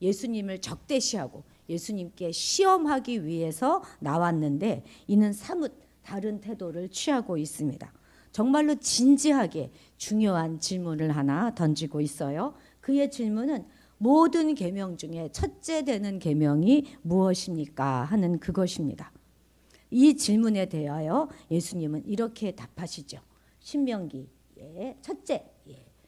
예수님을 적대시하고 예수님께 시험하기 위해서 나왔는데 이는 사뭇 다른 태도를 취하고 있습니다. 정말로 진지하게 중요한 질문을 하나 던지고 있어요. 그의 질문은 모든 계명 중에 첫째 되는 계명이 무엇입니까? 하는 그것입니다. 이 질문에 대하여 예수님은 이렇게 답하시죠. 신명기의 첫째,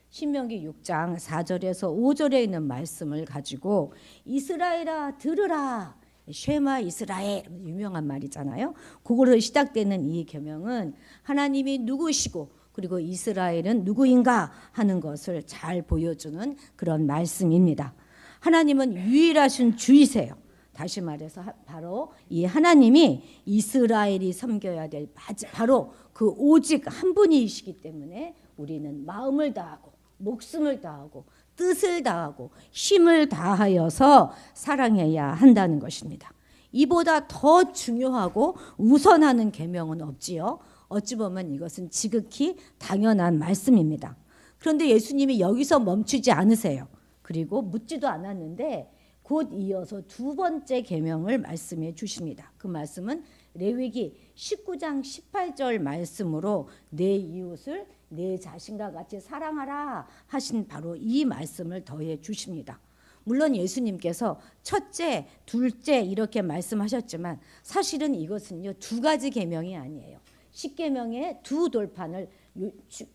신명기 6장 4절에서 5절에 있는 말씀을 가지고 이스라엘아 들으라, 쉐마 이스라엘, 유명한 말이잖아요. 그거로 시작되는 이 계명은 하나님이 누구시고 그리고 이스라엘은 누구인가 하는 것을 잘 보여주는 그런 말씀입니다. 하나님은 유일하신 주이세요. 다시 말해서 바로 이 하나님이 이스라엘이 섬겨야 될 바로 그 오직 한 분이시기 때문에 우리는 마음을 다하고 목숨을 다하고 뜻을 다하고 힘을 다하여서 사랑해야 한다는 것입니다. 이보다 더 중요하고 우선하는 계명은 없지요. 어찌 보면 이것은 지극히 당연한 말씀입니다. 그런데 예수님이 여기서 멈추지 않으세요. 그리고 묻지도 않았는데 곧 이어서 두 번째 계명을 말씀해 주십니다. 그 말씀은 레위기 19장 18절 말씀으로 내 이웃을 내 자신과 같이 사랑하라 하신 바로 이 말씀을 더해 주십니다. 물론 예수님께서 첫째, 둘째 이렇게 말씀하셨지만 사실은 이것은요 두 가지 계명이 아니에요. 십계명의 두 돌판을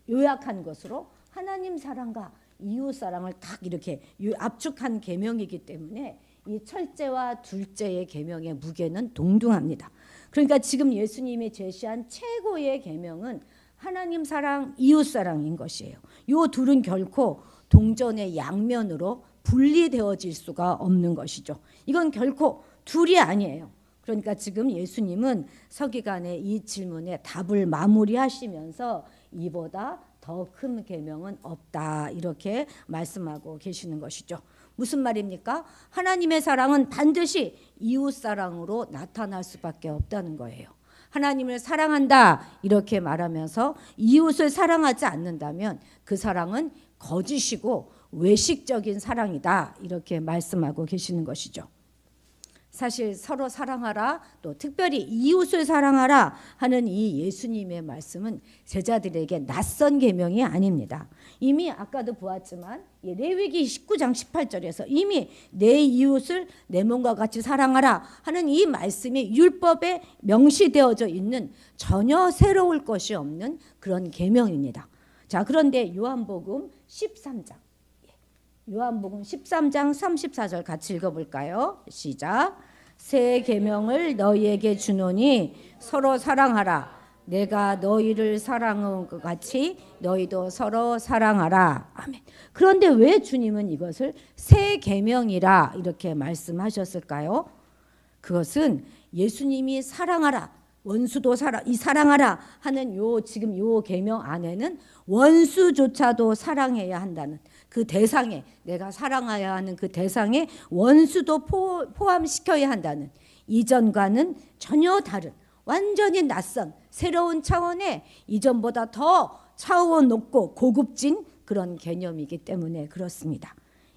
요약한 것으로 하나님 사랑과 이웃 사랑을 딱 이렇게 압축한 계명이기 때문에 이 첫째와 둘째의 계명의 무게는 동등합니다. 그러니까 지금 예수님이 제시한 최고의 계명은 하나님 사랑, 이웃 사랑인 것이에요. 이 둘은 결코 동전의 양면으로 분리되어질 수가 없는 것이죠. 이건 결코 둘이 아니에요. 그러니까 지금 예수님은 서기관의 이 질문에 답을 마무리하시면서 이보다 더 큰 계명은 없다 이렇게 말씀하고 계시는 것이죠. 무슨 말입니까? 하나님의 사랑은 반드시 이웃 사랑으로 나타날 수밖에 없다는 거예요. 하나님을 사랑한다 이렇게 말하면서 이웃을 사랑하지 않는다면 그 사랑은 거짓이고 외식적인 사랑이다 이렇게 말씀하고 계시는 것이죠. 사실 서로 사랑하라 또 특별히 이웃을 사랑하라 하는 이 예수님의 말씀은 제자들에게 낯선 계명이 아닙니다. 이미 아까도 보았지만 레위기 19장 18절에서 이미 내 이웃을 내 몸과 같이 사랑하라 하는 이 말씀이 율법에 명시되어져 있는 전혀 새로울 것이 없는 그런 계명입니다. 자, 그런데 요한복음 13장 34절 같이 읽어볼까요? 시작. 새 계명을 너희에게 주노니 서로 사랑하라. 내가 너희를 사랑한 것 같이 너희도 서로 사랑하라. 아멘. 그런데 왜 주님은 이것을 새 계명이라 이렇게 말씀하셨을까요? 그것은 예수님이 사랑하라. 원수도 사랑하라 하는 지금 요 계명 안에는 원수조차도 사랑해야 한다는 그 대상에 내가 사랑해야 하는 그 대상에 원수도 포함시켜야 한다는 이전과는 전혀 다른 완전히 낯선 새로운 차원의 이전보다 더 차원 높고 고급진 그런 개념이기 때문에 그렇습니다.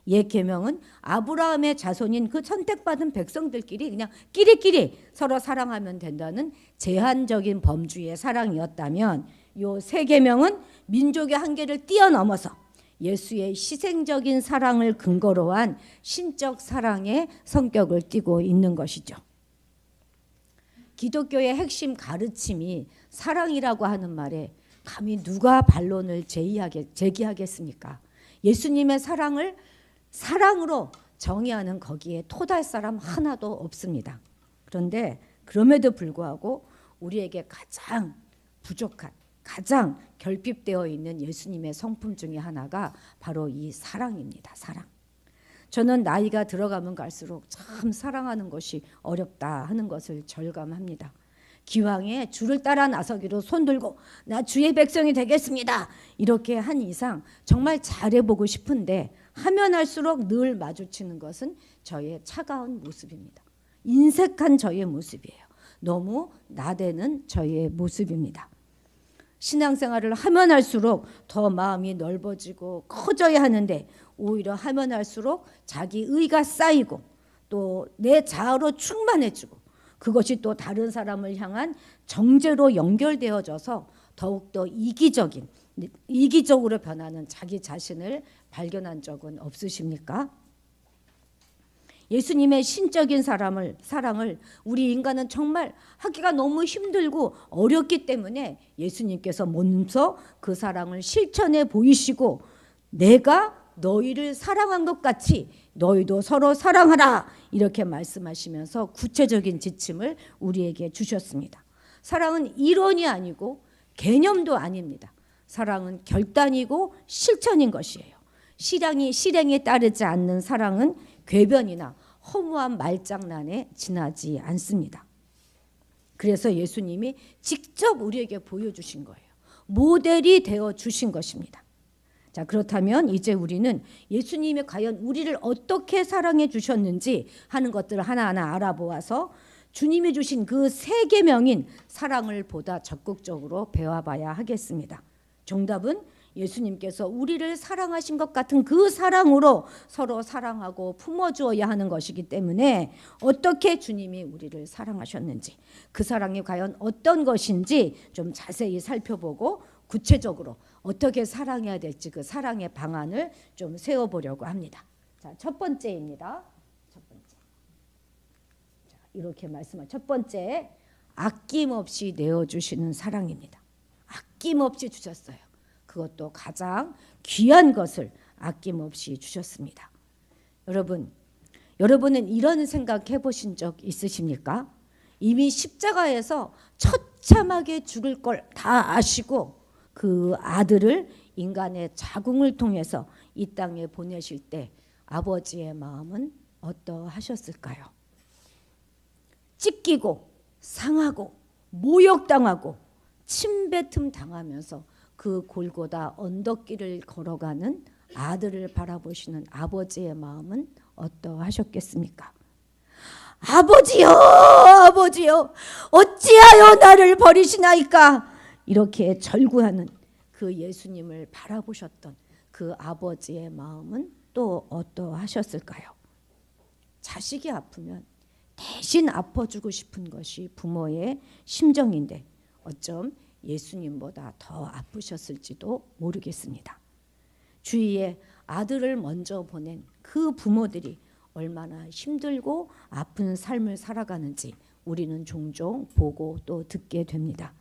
옛 계명은 아브라함의 자손인 그 선택받은 백성들끼리 그냥 끼리끼리 서로 사랑하면 된다는 제한적인 범주의 사랑이었다면 요 새 계명은 민족의 한계를 뛰어넘어서 예수의 희생적인 사랑을 근거로 한 신적 사랑의 성격을 띠고 있는 것이죠. 기독교의 핵심 가르침이 사랑이라고 하는 말에 감히 누가 반론을 제기하겠습니까? 예수님의 사랑을 사랑으로 정의하는 거기에 토달 사람 하나도 없습니다. 그런데 그럼에도 불구하고 우리에게 가장 부족한 가장 결핍되어 있는 예수님의 성품 중에 하나가 바로 이 사랑입니다. 사랑. 저는 나이가 들어가면 갈수록 참 사랑하는 것이 어렵다 하는 것을 절감합니다. 기왕에 주를 따라 나서기로 손들고 나 주의 백성이 되겠습니다. 이렇게 한 이상 정말 잘해보고 싶은데 하면 할수록 늘 마주치는 것은 저의 차가운 모습입니다. 인색한 저의 모습이에요. 너무 나대는 저의 모습입니다. 신앙생활을 하면 할수록 더 마음이 넓어지고 커져야 하는데 오히려 하면 할수록 자기 의가 쌓이고 또 내 자아로 충만해지고 그것이 또 다른 사람을 향한 정죄로 연결되어져서 더욱더 이기적으로 변하는 자기 자신을 발견한 적은 없으십니까? 예수님의 신적인 사랑을 우리 인간은 정말 하기가 너무 힘들고 어렵기 때문에 예수님께서 먼저 그 사랑을 실천해 보이시고 내가 너희를 사랑한 것 같이 너희도 서로 사랑하라 이렇게 말씀하시면서 구체적인 지침을 우리에게 주셨습니다. 사랑은 이론이 아니고 개념도 아닙니다. 사랑은 결단이고 실천인 것이에요. 실행에 따르지 않는 사랑은 궤변이나 허무한 말장난에 지나지 않습니다. 그래서 예수님이 직접 우리에게 보여주신 거예요. 모델이 되어 주신 것입니다. 자, 그렇다면 이제 우리는 예수님이 과연 우리를 어떻게 사랑해 주셨는지 하는 것들을 하나하나 알아보아서 주님이 주신 그 세 계명인 사랑을 보다 적극적으로 배워봐야 하겠습니다. 정답은 예수님께서 우리를 사랑하신 것 같은 그 사랑으로 서로 사랑하고 품어주어야 하는 것이기 때문에 어떻게 주님이 우리를 사랑하셨는지 그 사랑이 과연 어떤 것인지 좀 자세히 살펴보고 구체적으로 어떻게 사랑해야 될지 그 사랑의 방안을 좀 세워보려고 합니다. 자, 첫 번째입니다. 첫 번째. 자, 이렇게 말씀한 첫 번째, 아낌없이 내어주시는 사랑입니다. 아낌없이 주셨어요. 그것도 가장 귀한 것을 아낌없이 주셨습니다. 여러분은 이런 생각 해보신 적 있으십니까? 이미 십자가에서 처참하게 죽을 걸 다 아시고 그 아들을 인간의 자궁을 통해서 이 땅에 보내실 때 아버지의 마음은 어떠하셨을까요? 찢기고 상하고 모욕당하고 침뱉음 당하면서 그 골고다 언덕길을 걸어가는 아들을 바라보시는 아버지의 마음은 어떠하셨겠습니까? 아버지여, 아버지여, 어찌하여 나를 버리시나이까? 이렇게 절구하는 그 예수님을 바라보셨던 그 아버지의 마음은 또 어떠하셨을까요? 자식이 아프면 대신 아파주고 싶은 것이 부모의 심정인데 어쩜 예수님보다 더 아프셨을지도 모르겠습니다. 주위에 아들을 먼저 보낸 그 부모들이 얼마나 힘들고 아픈 삶을 살아가는지 우리는 종종 보고 또 듣게 됩니다.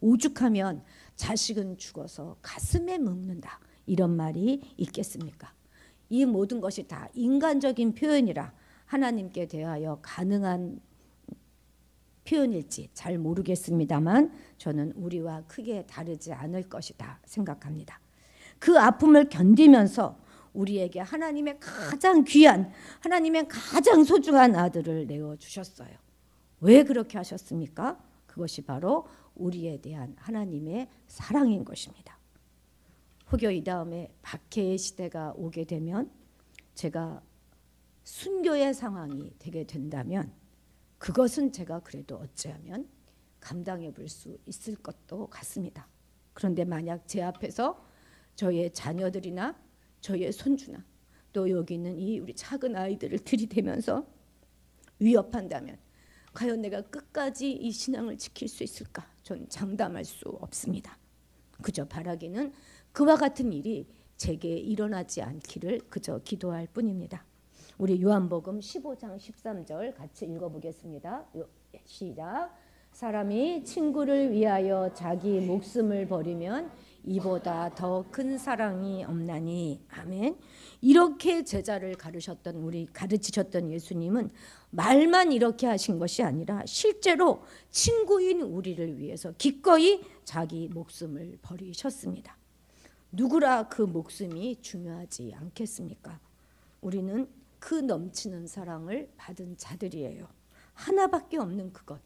오죽하면 자식은 죽어서 가슴에 묵는다 이런 말이 있겠습니까? 이 모든 것이 다 인간적인 표현이라 하나님께 대하여 가능한 표현일지 잘 모르겠습니다만 저는 우리와 크게 다르지 않을 것이다 생각합니다. 그 아픔을 견디면서 우리에게 하나님의 가장 귀한, 하나님의 가장 소중한 아들을 내어주셨어요. 왜 그렇게 하셨습니까? 그것이 바로 우리에 대한 하나님의 사랑인 것입니다. 혹여 이 다음에 박해의 시대가 오게 되면 제가 순교의 상황이 되게 된다면 그것은 제가 그래도 어찌하면 감당해 볼 수 있을 것도 같습니다. 그런데 만약 제 앞에서 저의 자녀들이나 저의 손주나 또 여기 있는 이 우리 작은 아이들을 들이대면서 위협한다면 과연 내가 끝까지 이 신앙을 지킬 수 있을까? 전 장담할 수 없습니다. 그저 바라기는 그와 같은 일이 제게 일어나지 않기를 그저 기도할 뿐입니다. 우리 요한복음 15장 13절 같이 읽어보겠습니다. 시작. 사람이 친구를 위하여 자기 목숨을 버리면 이보다 더 큰 사랑이 없나니. 아멘. 이렇게 제자를 가르치셨던 예수님은 말만 이렇게 하신 것이 아니라 실제로 친구인 우리를 위해서 기꺼이 자기 목숨을 버리셨습니다. 누구라 그 목숨이 중요하지 않겠습니까? 우리는 그 넘치는 사랑을 받은 자들이에요. 하나밖에 없는 그것,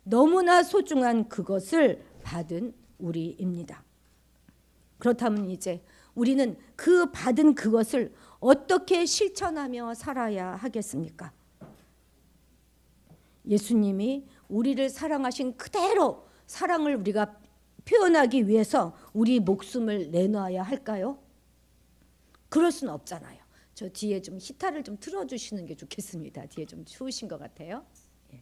너무나 소중한 그것을 받은 우리입니다. 그렇다면 이제 우리는 그 받은 그것을 어떻게 실천하며 살아야 하겠습니까? 예수님이 우리를 사랑하신 그대로 사랑을 우리가 표현하기 위해서 우리 목숨을 내놔야 할까요? 그럴 수는 없잖아요. 저 뒤에 좀 히타를 좀 틀어주시는 게 좋겠습니다. 뒤에 좀 추우신 것 같아요. 예.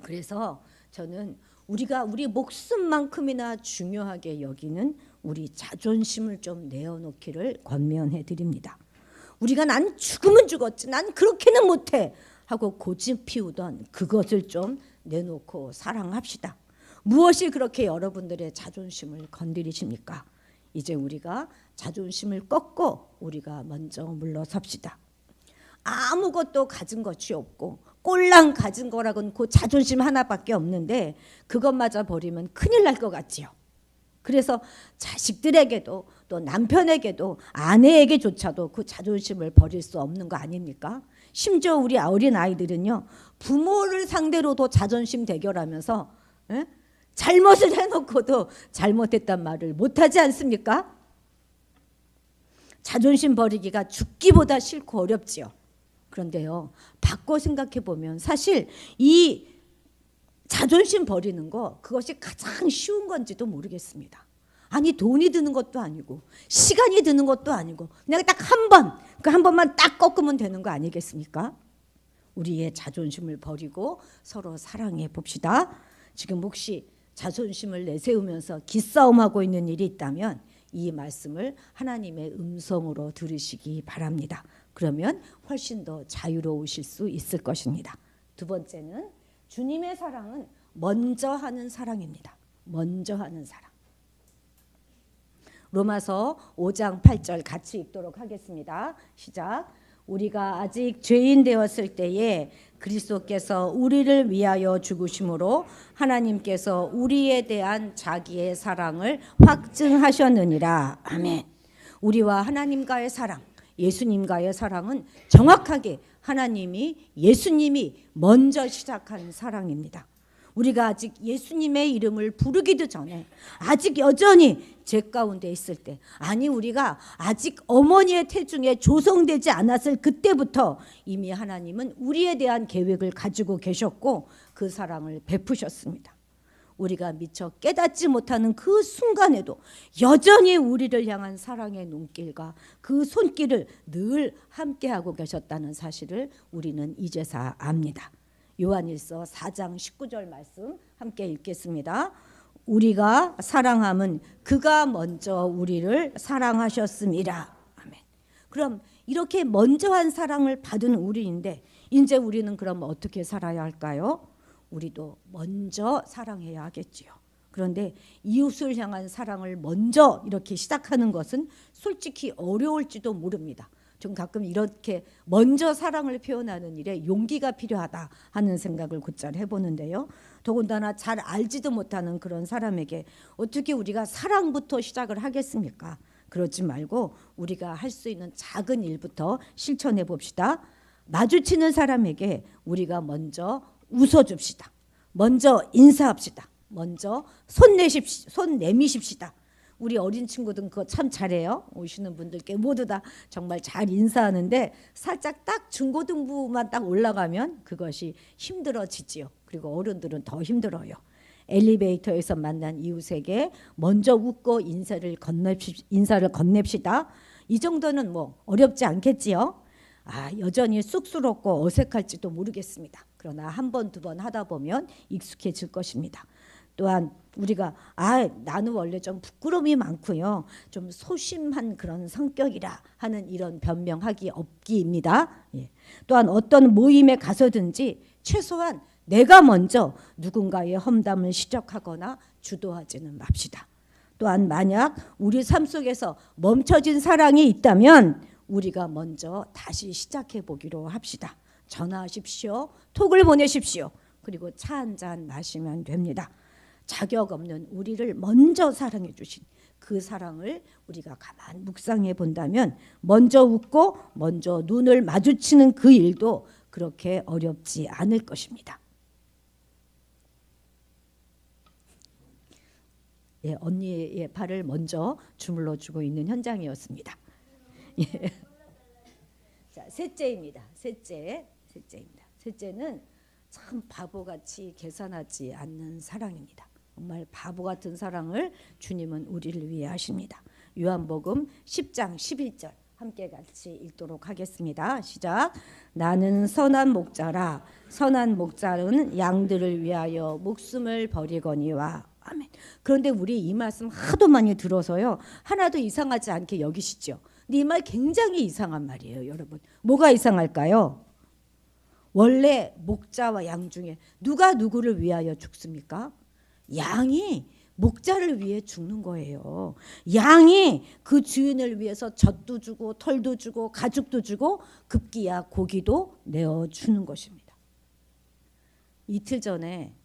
그래서 저는 우리가 우리 목숨만큼이나 중요하게 여기는 우리 자존심을 좀 내어놓기를 권면해 드립니다. 우리가 난 죽으면 죽었지, 난 그렇게는 못해 하고 고집 피우던 그것을 좀 내놓고 사랑합시다. 무엇이 그렇게 여러분들의 자존심을 건드리십니까? 이제 우리가 자존심을 꺾고 우리가 먼저 물러섭시다. 아무것도 가진 것이 없고 꼴랑 가진 거라고는 그 자존심 하나밖에 없는데 그것마저 버리면 큰일 날 것 같지요. 그래서 자식들에게도 또 남편에게도 아내에게조차도 그 자존심을 버릴 수 없는 거 아닙니까? 심지어 우리 어린 아이들은요, 부모를 상대로도 자존심 대결하면서 잘못을 해놓고도 잘못했단 말을 못하지 않습니까? 자존심 버리기가 죽기보다 싫고 어렵지요. 그런데요, 바꿔 생각해 보면 사실 이 자존심 버리는 거, 그것이 가장 쉬운 건지도 모르겠습니다. 아니, 돈이 드는 것도 아니고 시간이 드는 것도 아니고 그냥 딱 한 번, 그 한 번만 딱 꺾으면 되는 거 아니겠습니까? 우리의 자존심을 버리고 서로 사랑해 봅시다. 지금 혹시 자존심을 내세우면서 기싸움하고 있는 일이 있다면 이 말씀을 하나님의 음성으로 들으시기 바랍니다. 그러면 훨씬 더 자유로우실 수 있을 것입니다. 두 번째는 주님의 사랑은 먼저 하는 사랑입니다. 먼저 하는 사랑. 로마서 5장 8절 같이 읽도록 하겠습니다. 시작. 우리가 아직 죄인 되었을 때에 그리스도께서 우리를 위하여 죽으심으로 하나님께서 우리에 대한 자기의 사랑을 확증하셨느니라. 아멘. 우리와 하나님과의 사랑, 예수님과의 사랑은 정확하게 하나님이, 예수님이 먼저 시작한 사랑입니다. 우리가 아직 예수님의 이름을 부르기도 전에, 아직 여전히 죄 가운데 있을 때, 아니 우리가 아직 어머니의 태중에 조성되지 않았을 그때부터 이미 하나님은 우리에 대한 계획을 가지고 계셨고 그 사랑을 베푸셨습니다. 우리가 미처 깨닫지 못하는 그 순간에도 여전히 우리를 향한 사랑의 눈길과 그 손길을 늘 함께하고 계셨다는 사실을 우리는 이제서 압니다. 요한일서 4장 19절 말씀 함께 읽겠습니다. 우리가 사랑함은 그가 먼저 우리를 사랑하셨음이라. 아멘. 그럼 이렇게 먼저 한 사랑을 받은 우리인데 이제 우리는 그럼 어떻게 살아야 할까요? 우리도 먼저 사랑해야 하겠지요. 그런데 이웃을 향한 사랑을 먼저 이렇게 시작하는 것은 솔직히 어려울지도 모릅니다. 좀 가끔 이렇게 먼저 사랑을 표현하는 일에 용기가 필요하다 하는 생각을 곧잘 해보는데요. 더군다나 잘 알지도 못하는 그런 사람에게 어떻게 우리가 사랑부터 시작을 하겠습니까? 그러지 말고 우리가 할 수 있는 작은 일부터 실천해 봅시다. 마주치는 사람에게 우리가 먼저 웃어줍시다. 먼저 인사합시다. 먼저 손 내미십시다. 우리 어린 친구들은 그거 참 잘해요. 오시는 분들께 모두 다 정말 잘 인사하는데 살짝 딱 중고등부만 딱 올라가면 그것이 힘들어지지요. 그리고 어른들은 더 힘들어요. 엘리베이터에서 만난 이웃에게 먼저 웃고 인사를 건넵시다. 이 정도는 뭐 어렵지 않겠지요. 여전히 쑥스럽고 어색할지도 모르겠습니다. 그러나 한 번, 두 번 하다 보면 익숙해질 것입니다. 또한 우리가 나는 원래 좀 부끄러움이 많고요, 좀 소심한 그런 성격이라 하는 이런 변명하기 없기입니다. 예. 또한 어떤 모임에 가서든지 최소한 내가 먼저 누군가의 험담을 시작하거나 주도하지는 맙시다. 또한 만약 우리 삶 속에서 멈춰진 사랑이 있다면 우리가 먼저 다시 시작해 보기로 합시다. 전화하십시오. 톡을 보내십시오. 그리고 차 한잔 마시면 됩니다. 자격 없는 우리를 먼저 사랑해 주신 그 사랑을 우리가 가만 묵상해 본다면 먼저 웃고 먼저 눈을 마주치는 그 일도 그렇게 어렵지 않을 것입니다. 예, 언니의 팔을 먼저 주물러 주고 있는 현장이었습니다. 예. 자, 셋째입니다. 셋째입니다. 셋째는 참 바보같이 계산하지 않는 사랑입니다. 정말 바보 같은 사랑을 주님은 우리를 위해 하십니다. 요한복음 10장 11절 함께 같이 읽도록 하겠습니다. 시작. 나는 선한 목자라. 선한 목자는 양들을 위하여 목숨을 버리거니와. 아멘. 그런데 우리 이 말씀 하도 많이 들어서요, 하나도 이상하지 않게 여기시죠. 근데 이 말 굉장히 이상한 말이에요, 여러분. 뭐가 이상할까요? 원래 목자와 양 중에 누가 누구를 위하여 죽습니까? 양이 목자를 위해 죽는 거예요. 양이 그 주인을 위해서 젖도 주고 털도 주고 가죽도 주고 급기야 고기도 내어주는 것입니다. 이틀 전에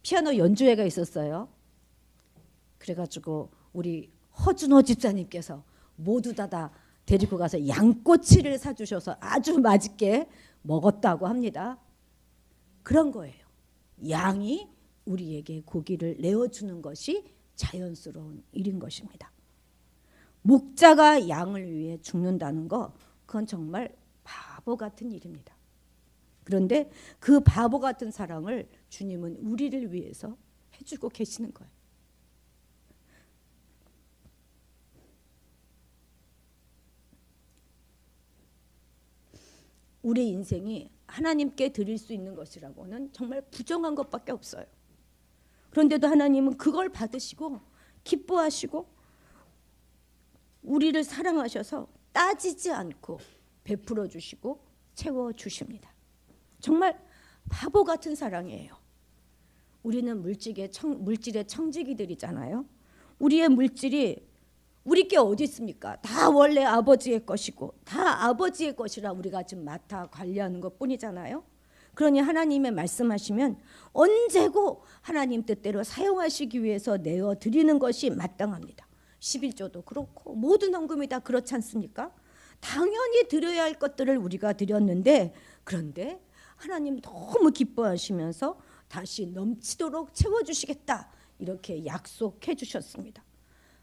피아노 연주회가 있었어요. 그래가지고 우리 허준호 집사님께서 모두 다 데리고 가서 양꼬치를 사주셔서 아주 맛있게 먹었다고 합니다. 그런 거예요. 양이 우리에게 고기를 내어주는 것이 자연스러운 일인 것입니다. 목자가 양을 위해 죽는다는 거, 그건 정말 바보 같은 일입니다. 그런데 그 바보 같은 사랑을 주님은 우리를 위해서 해주고 계시는 거예요. 우리 인생이 하나님께 드릴 수 있는 것이라고는 정말 부정한 것밖에 없어요. 그런데도 하나님은 그걸 받으시고 기뻐하시고 우리를 사랑하셔서 따지지 않고 베풀어 주시고 채워 주십니다. 정말 바보 같은 사랑이에요. 우리는 물질의 청지기들이잖아요. 우리의 물질이 우리 게 어디 있습니까? 다 원래 아버지의 것이고 다 아버지의 것이라 우리가 지금 맡아 관리하는 것뿐이잖아요. 그러니 하나님의 말씀하시면 언제고 하나님 뜻대로 사용하시기 위해서 내어드리는 것이 마땅합니다. 11조도 그렇고 모든 헌금이 다 그렇지 않습니까? 당연히 드려야 할 것들을 우리가 드렸는데, 그런데 하나님 너무 기뻐하시면서 다시 넘치도록 채워주시겠다 이렇게 약속해 주셨습니다.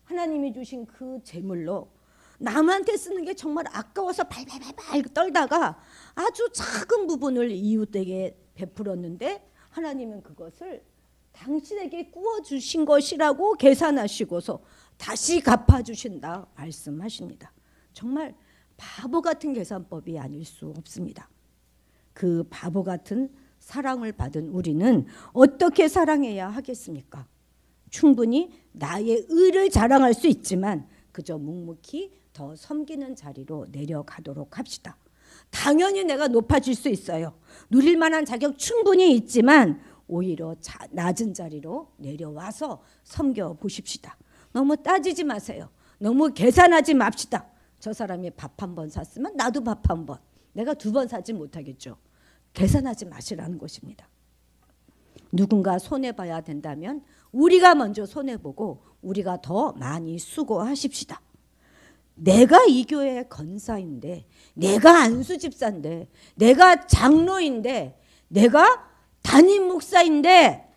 하나님이 주신 그 재물로 남한테 쓰는 게 정말 아까워서 발발발발 떨다가 아주 작은 부분을 이웃에게 베풀었는데 하나님은 그것을 당신에게 구워주신 것이라고 계산하시고서 다시 갚아주신다 말씀하십니다. 정말 바보 같은 계산법이 아닐 수 없습니다. 그 바보 같은 사랑을 받은 우리는 어떻게 사랑해야 하겠습니까? 충분히 나의 의를 자랑할 수 있지만 그저 묵묵히 더 섬기는 자리로 내려가도록 합시다. 당연히 내가 높아질 수 있어요. 누릴 만한 자격 충분히 있지만 오히려 낮은 자리로 내려와서 섬겨 보십시다. 너무 따지지 마세요. 너무 계산하지 맙시다. 저 사람이 밥 한 번 샀으면 나도 밥 한 번. 내가 두 번 사지 못하겠죠. 계산하지 마시라는 것입니다. 누군가 손해봐야 된다면 우리가 먼저 손해보고 우리가 더 많이 수고하십시다. 내가 이 교회의 건사인데, 내가 안수집사인데, 내가 장로인데, 내가 담임 목사인데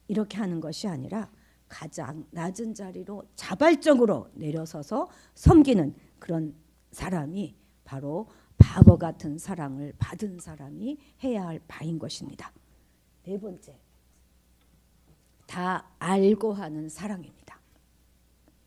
이렇게 하는 것이 아니라 가장 낮은 자리로 자발적으로 내려서서 섬기는 그런 사람이 바로 바보 같은 사랑을 받은 사람이 해야 할 바인 것입니다. 네 번째, 다 알고 하는 사랑입니다.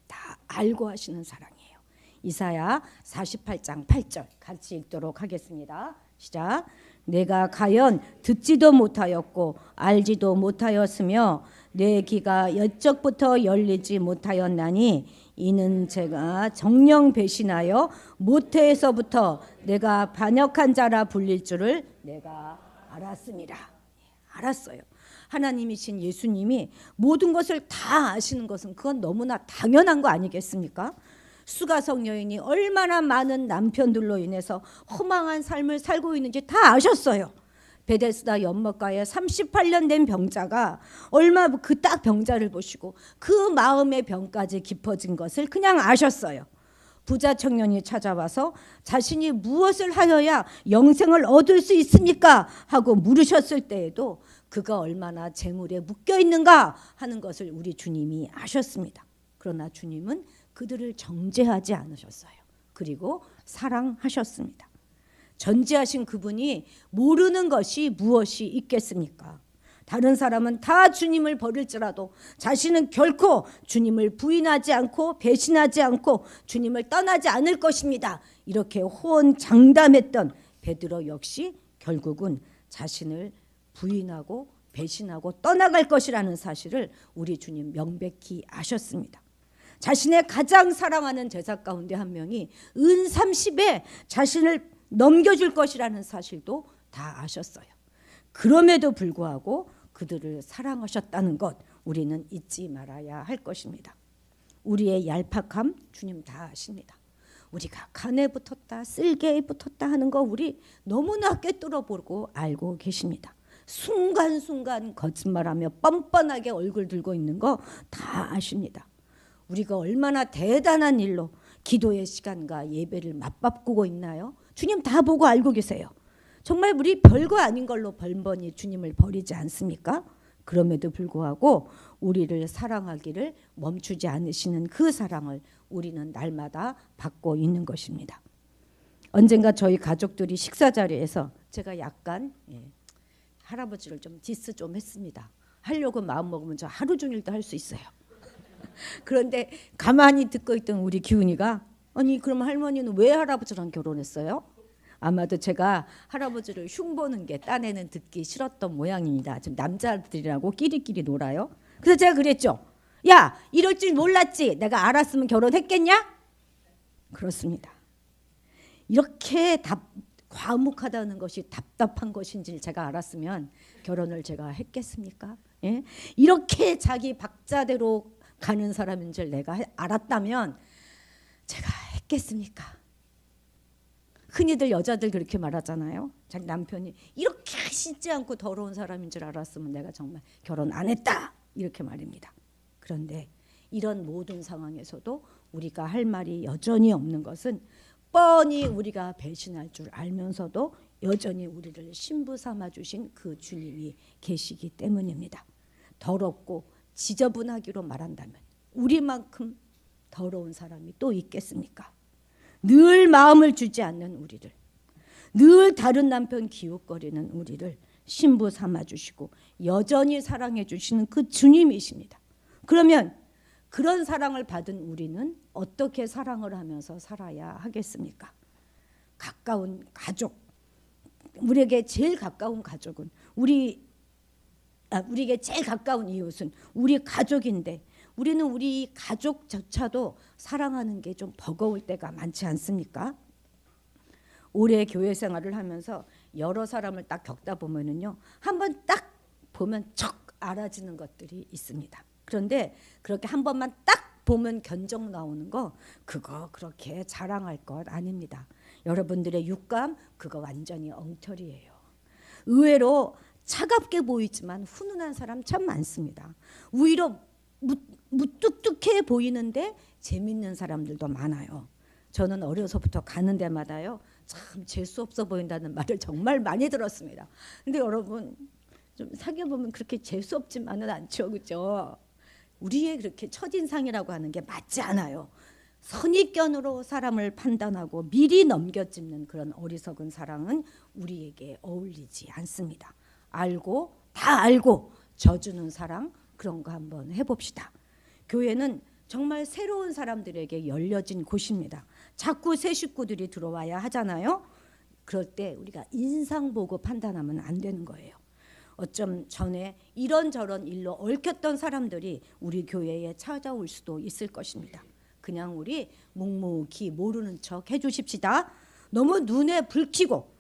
다 알고 하시는 사랑이에요. 이사야 48장 8절 같이 읽도록 하겠습니다. 시작. 내가 가연 듣지도 못하였고 알지도 못하였으며 내 귀가 옛적부터 열리지 못하였나니 이는 제가 정령 배신하여 모태에서부터 내가 반역한 자라 불릴 줄을 내가 알았습니다. 알았어요. 하나님이신 예수님이 모든 것을 다 아시는 것은 그건 너무나 당연한 거 아니겠습니까? 수가성 여인이 얼마나 많은 남편들로 인해서 허망한 삶을 살고 있는지 다 아셨어요. 베데스다 연못가에 38년 된 병자가 얼마 그 딱 병자를 보시고 그 마음의 병까지 깊어진 것을 그냥 아셨어요. 부자 청년이 찾아와서 자신이 무엇을 하여야 영생을 얻을 수 있습니까? 하고 물으셨을 때에도 그가 얼마나 재물에 묶여 있는가 하는 것을 우리 주님이 아셨습니다. 그러나 주님은 그들을 정죄하지 않으셨어요. 그리고 사랑하셨습니다. 전지하신 그분이 모르는 것이 무엇이 있겠습니까? 다른 사람은 다 주님을 버릴지라도 자신은 결코 주님을 부인하지 않고 배신하지 않고 주님을 떠나지 않을 것입니다. 이렇게 호언장담했던 베드로 역시 결국은 자신을 부인하고 배신하고 떠나갈 것이라는 사실을 우리 주님 명백히 아셨습니다. 자신의 가장 사랑하는 제자 가운데 한 명이 은 30에 자신을 넘겨줄 것이라는 사실도 다 아셨어요. 그럼에도 불구하고 그들을 사랑하셨다는 것 우리는 잊지 말아야 할 것입니다. 우리의 얄팍함 주님 다 아십니다. 우리가 간에 붙었다 쓸개에 붙었다 하는 거 우리 너무나 꿰뚫어보고 알고 계십니다. 순간순간 거짓말하며 뻔뻔하게 얼굴 들고 있는 거 다 아십니다. 우리가 얼마나 대단한 일로 기도의 시간과 예배를 맞바꾸고 있나요? 주님 다 보고 알고 계세요. 정말 우리 별거 아닌 걸로 번번이 주님을 버리지 않습니까? 그럼에도 불구하고 우리를 사랑하기를 멈추지 않으시는 그 사랑을 우리는 날마다 받고 있는 것입니다. 언젠가 저희 가족들이 식사 자리에서 제가 약간 할아버지를 좀 디스 좀 했습니다. 하려고 마음 먹으면 저 하루 종일도 할 수 있어요. 그런데 가만히 듣고 있던 우리 기훈이가 아니 그럼 할머니는 왜 할아버지랑 결혼했어요? 아마도 제가 할아버지를 흉보는 게 딴에는 듣기 싫었던 모양입니다. 지금 남자들이라고 끼리끼리 놀아요. 그래서 제가 그랬죠. 야 이럴 줄 몰랐지. 내가 알았으면 결혼했겠냐? 그렇습니다. 이렇게 과묵하다는 것이 답답한 것인지 제가 알았으면 결혼을 제가 했겠습니까? 예? 이렇게 자기 박자대로 가는 사람인 줄 내가 알았다면 제가 했겠습니까? 흔히들 여자들 그렇게 말하잖아요. 자기 남편이 이렇게 씻지 않고 더러운 사람인 줄 알았으면 내가 정말 결혼 안 했다 이렇게 말입니다. 그런데 이런 모든 상황에서도 우리가 할 말이 여전히 없는 것은 뻔히 우리가 배신할 줄 알면서도 여전히 우리를 신부 삼아 주신 그 주님이 계시기 때문입니다. 더럽고 지저분하기로 말한다면 우리만큼 더러운 사람이 또 있겠습니까? 늘 마음을 주지 않는 우리를, 늘 다른 남편 기웃거리는 우리를 신부 삼아 주시고 여전히 사랑해 주시는 그 주님이십니다. 그러면 그런 사랑을 받은 우리는 어떻게 사랑을 하면서 살아야 하겠습니까? 가까운 가족, 우리에게 제일 가까운 가족은 우리에게 제일 가까운 이웃은 우리 가족인데 우리는 우리 가족조차도 사랑하는 게 좀 버거울 때가 많지 않습니까? 오래 교회 생활을 하면서 여러 사람을 딱 겪다 보면은요, 한번 딱 보면 척 알아지는 것들이 있습니다. 그런데 그렇게 한 번만 딱 보면 견적 나오는 거 그거 그렇게 자랑할 것 아닙니다. 여러분들의 육감 그거 완전히 엉터리예요. 의외로 차갑게 보이지만 훈훈한 사람 참 많습니다. 오히려 무뚝뚝해 보이는데 재밌는 사람들도 많아요. 저는 어려서부터 가는 데마다요 참 재수 없어 보인다는 말을 정말 많이 들었습니다. 근데 여러분 좀 사귀어보면 그렇게 재수 없지만은 않죠, 그죠? 우리의 그렇게 첫인상이라고 하는 게 맞지 않아요. 선입견으로 사람을 판단하고 미리 넘겨짚는 그런 어리석은 사랑은 우리에게 어울리지 않습니다. 다 알고 져주는 사랑, 그런 거 한번 해봅시다. 교회는 정말 새로운 사람들에게 열려진 곳입니다. 자꾸 새 식구들이 들어와야 하잖아요. 그럴 때 우리가 인상 보고 판단하면 안 되는 거예요. 어쩜 전에 이런저런 일로 얽혔던 사람들이 우리 교회에 찾아올 수도 있을 것입니다. 그냥 우리 묵묵히 모르는 척 해주십시다. 너무 눈에 불 켜고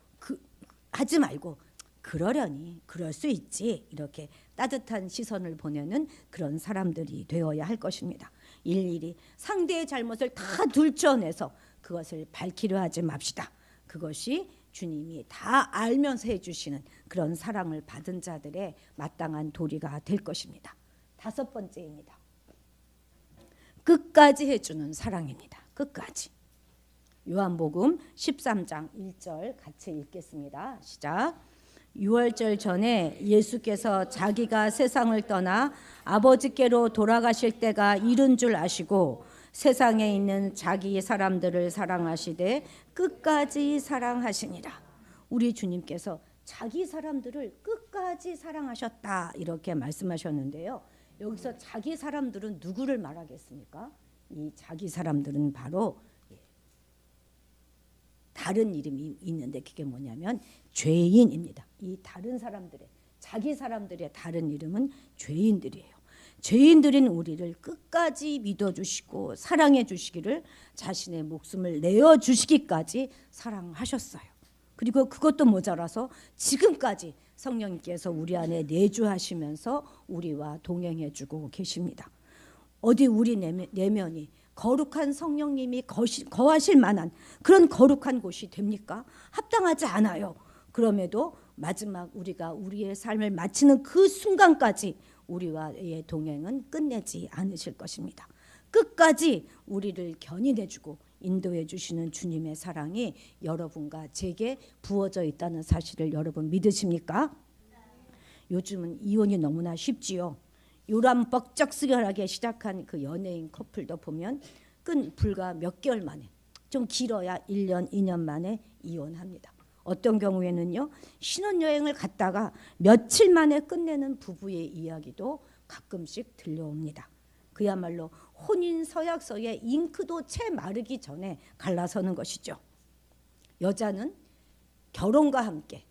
하지 말고 그러려니 그럴 수 있지 이렇게 따뜻한 시선을 보내는 그런 사람들이 되어야 할 것입니다. 일일이 상대의 잘못을 다 둘러내서 그것을 밝히려 하지 맙시다. 그것이 주님이 다 알면서 해주시는 그런 사랑을 받은 자들의 마땅한 도리가 될 것입니다. 5번째입니다. 끝까지 해주는 사랑입니다. 끝까지. 요한복음 13장 1절 같이 읽겠습니다. 시작. 유월절 전에 예수께서 자기가 세상을 떠나 아버지께로 돌아가실 때가 이른 줄 아시고 세상에 있는 자기 사람들을 사랑하시되 끝까지 사랑하시니라. 우리 주님께서 자기 사람들을 끝까지 사랑하셨다 이렇게 말씀하셨는데요. 여기서 자기 사람들은 누구를 말하겠습니까? 이 자기 사람들은 바로 다른 이름이 있는데 그게 뭐냐면 죄인입니다. 이 다른 사람들의 자기 사람들의 다른 이름은 죄인들이에요. 죄인들인 우리를 끝까지 믿어주시고 사랑해 주시기를 자신의 목숨을 내어주시기까지 사랑하셨어요. 그리고 그것도 모자라서 지금까지 성령님께서 우리 안에 내주하시면서 우리와 동행해 주고 계십니다. 어디 우리 내면이 거룩한 성령님이 거하실 만한 그런 거룩한 곳이 됩니까? 합당하지 않아요. 그럼에도 마지막 우리가 우리의 삶을 마치는 그 순간까지 우리와의 동행은 끝내지 않으실 것입니다. 끝까지 우리를 견인해주고 인도해 주시는 주님의 사랑이 여러분과 제게 부어져 있다는 사실을 여러분 믿으십니까? 요즘은 이혼이 너무나 쉽지요. 요람 뻑적스결하게 시작한 그 연예인 커플도 보면 불과 몇 개월 만에, 좀 길어야 1년, 2년 만에 이혼합니다. 어떤 경우에는요, 신혼여행을 갔다가 며칠 만에 끝내는 부부의 이야기도 가끔씩 들려옵니다. 그야말로 혼인 서약서의 잉크도 채 마르기 전에 갈라서는 것이죠. 여자는 결혼과 함께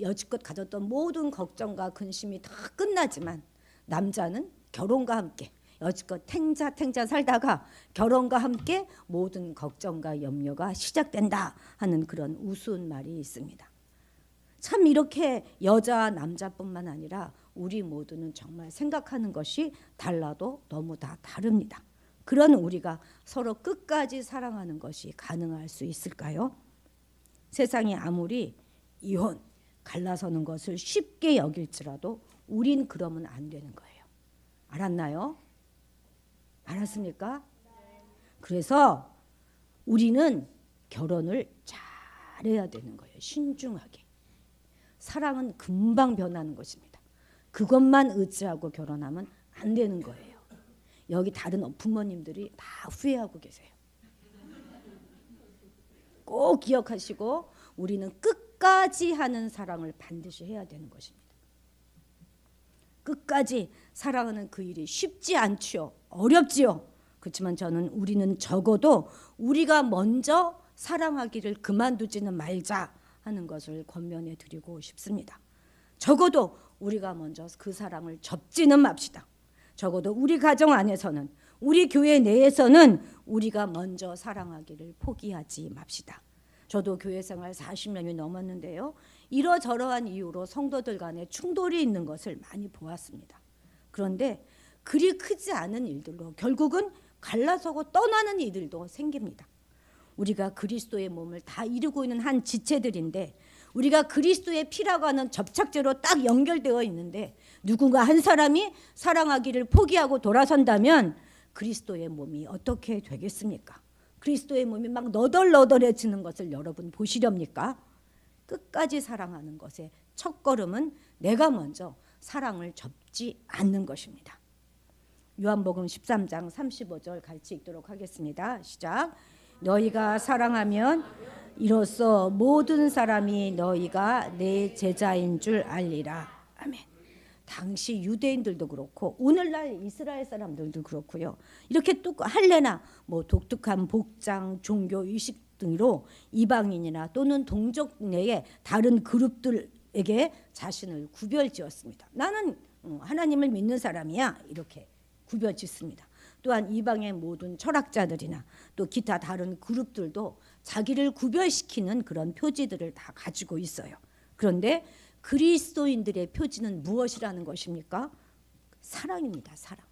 여지껏 가졌던 모든 걱정과 근심이 다 끝나지만 남자는 결혼과 함께 여지껏 탱자 살다가 결혼과 함께 모든 걱정과 염려가 시작된다 하는 그런 우스운 말이 있습니다. 참 이렇게 여자와 남자뿐만 아니라 우리 모두는 정말 생각하는 것이 달라도 너무 다 다릅니다. 그런 우리가 서로 끝까지 사랑하는 것이 가능할 수 있을까요? 세상이 아무리 이혼, 갈라서는 것을 쉽게 여길지라도 우린 그러면 안 되는 거예요. 알았나요? 알았습니까? 그래서 우리는 결혼을 잘해야 되는 거예요. 신중하게. 사랑은 금방 변하는 것입니다. 그것만 의지하고 결혼하면 안 되는 거예요. 여기 다른 부모님들이 다 후회하고 계세요. 꼭 기억하시고 우리는 끝까지 하는 사랑을 반드시 해야 되는 것입니다. 끝까지 사랑하는 그 일이 쉽지 않지요. 어렵지요. 그렇지만 우리는 적어도 우리가 먼저 사랑하기를 그만두지는 말자 하는 것을 권면해 드리고 싶습니다. 적어도 우리가 먼저 그 사랑을 접지는 맙시다. 적어도 우리 가정 안에서는, 우리 교회 내에서는 우리가 먼저 사랑하기를 포기하지 맙시다. 저도 교회 생활 40년이 넘었는데요. 이러저러한 이유로 성도들 간에 충돌이 있는 것을 많이 보았습니다. 그런데 그리 크지 않은 일들로 결국은 갈라서고 떠나는 일들도 생깁니다. 우리가 그리스도의 몸을 다 이루고 있는 한 지체들인데, 우리가 그리스도의 피라고 하는 접착제로 딱 연결되어 있는데 누군가 한 사람이 사랑하기를 포기하고 돌아선다면 그리스도의 몸이 어떻게 되겠습니까? 그리스도의 몸이 막 너덜너덜해지는 것을 여러분 보시렵니까? 끝까지 사랑하는 것의 첫걸음은 내가 먼저 사랑을 접지 않는 것입니다. 요한복음 13장 35절 같이 읽도록 하겠습니다. 시작. 너희가 사랑하면 이로써 모든 사람이 너희가 내 제자인 줄 알리라. 아멘. 당시 유대인들도 그렇고 오늘날 이스라엘 사람들도 그렇고요. 이렇게 또 할례나 독특한 복장, 종교 의식 등으로 이방인이나 또는 동족 내의 다른 그룹들에게 자신을 구별지었습니다. 나는 하나님을 믿는 사람이야 이렇게 구별짓습니다. 또한 이방의 모든 철학자들이나 또 기타 다른 그룹들도 자기를 구별시키는 그런 표지들을 다 가지고 있어요. 그런데 그리스도인들의 표지는 무엇이라는 것입니까? 사랑입니다. 사랑.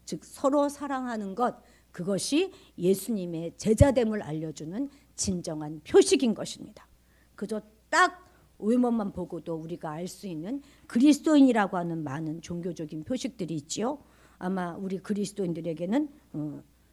즉 서로 사랑하는 것, 그것이 예수님의 제자됨을 알려주는 진정한 표식인 것입니다. 그저 딱 외모만 보고도 우리가 알 수 있는 그리스도인이라고 하는 많은 종교적인 표식들이 있지요. 아마 우리 그리스도인들에게는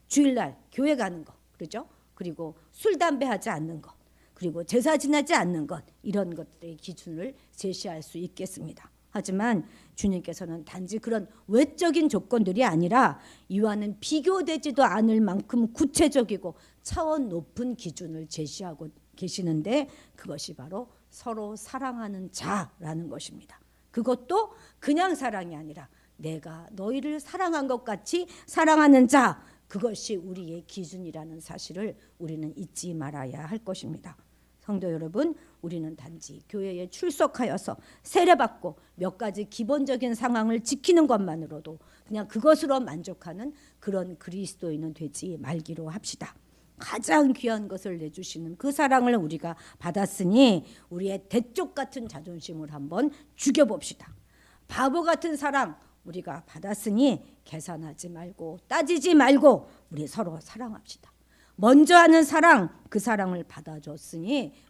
주일날 교회 가는 거, 그렇죠? 그리고 술, 담배 하지 않는 것, 그리고 제사 지내지 않는 것, 이런 것들의 기준을 제시할 수 있겠습니다. 하지만 주님께서는 단지 그런 외적인 조건들이 아니라 이와는 비교되지도 않을 만큼 구체적이고 차원 높은 기준을 제시하고 계시는데 그것이 바로 서로 사랑하는 자라는 것입니다. 그것도 그냥 사랑이 아니라 내가 너희를 사랑한 것 같이 사랑하는 자, 그것이 우리의 기준이라는 사실을 우리는 잊지 말아야 할 것입니다. 성도 여러분, 우리는 단지 교회에 출석하여서 세례받고 몇 가지 기본적인 상황을 지키는 것만으로도 그냥 그것으로 만족하는 그런 그리스도인은 되지 말기로 합시다. 가장 귀한 것을 내주시는 그 사랑을 우리가 받았으니 우리의 대쪽 같은 자존심을 한번 죽여봅시다. 바보 같은 사랑 우리가 받았으니 계산하지 말고 따지지 말고 우리 서로 사랑합시다. 먼저 하는 사랑, 그 사랑을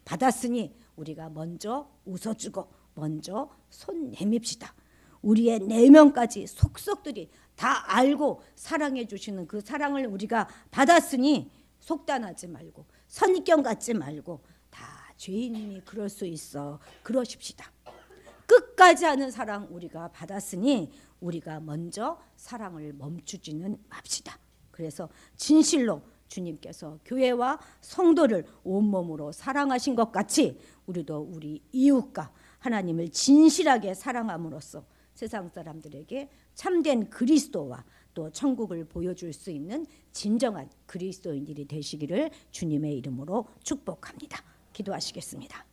받았으니 우리가 먼저 웃어주고 먼저 손 내밉시다. 우리의 내면까지 속속들이 다 알고 사랑해 주시는 그 사랑을 우리가 받았으니 속단하지 말고 선입견 갖지 말고 다 죄인이니 그럴 수 있어 그러십시다. 끝까지 하는 사랑 우리가 받았으니 우리가 먼저 사랑을 멈추지는 맙시다. 그래서 진실로 주님께서 교회와 성도를 온몸으로 사랑하신 것 같이 우리도 우리 이웃과 하나님을 진실하게 사랑함으로써 세상 사람들에게 참된 그리스도와 또 천국을 보여줄 수 있는 진정한 그리스도인들이 되시기를 주님의 이름으로 축복합니다. 기도하시겠습니다.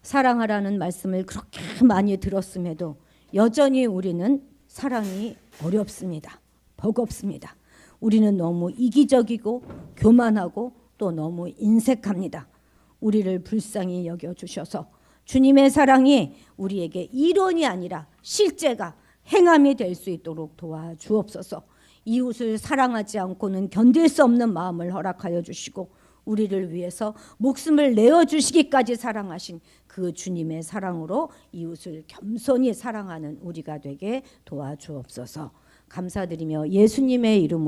사랑하라는 말씀을 그렇게 많이 들었음에도 여전히 우리는 사랑이 어렵습니다. 버겁습니다. 우리는 너무 이기적이고 교만하고 또 너무 인색합니다. 우리를 불쌍히 여겨주셔서 주님의 사랑이 우리에게 이론이 아니라 실제가 행함이 될 수 있도록 도와주옵소서. 이웃을 사랑하지 않고는 견딜 수 없는 마음을 허락하여 주시고 우리를 위해서 목숨을 내어주시기까지 사랑하신 그 주님의 사랑으로 이웃을 겸손히 사랑하는 우리가 되게 도와주옵소서. 감사드리며 예수님의 이름으로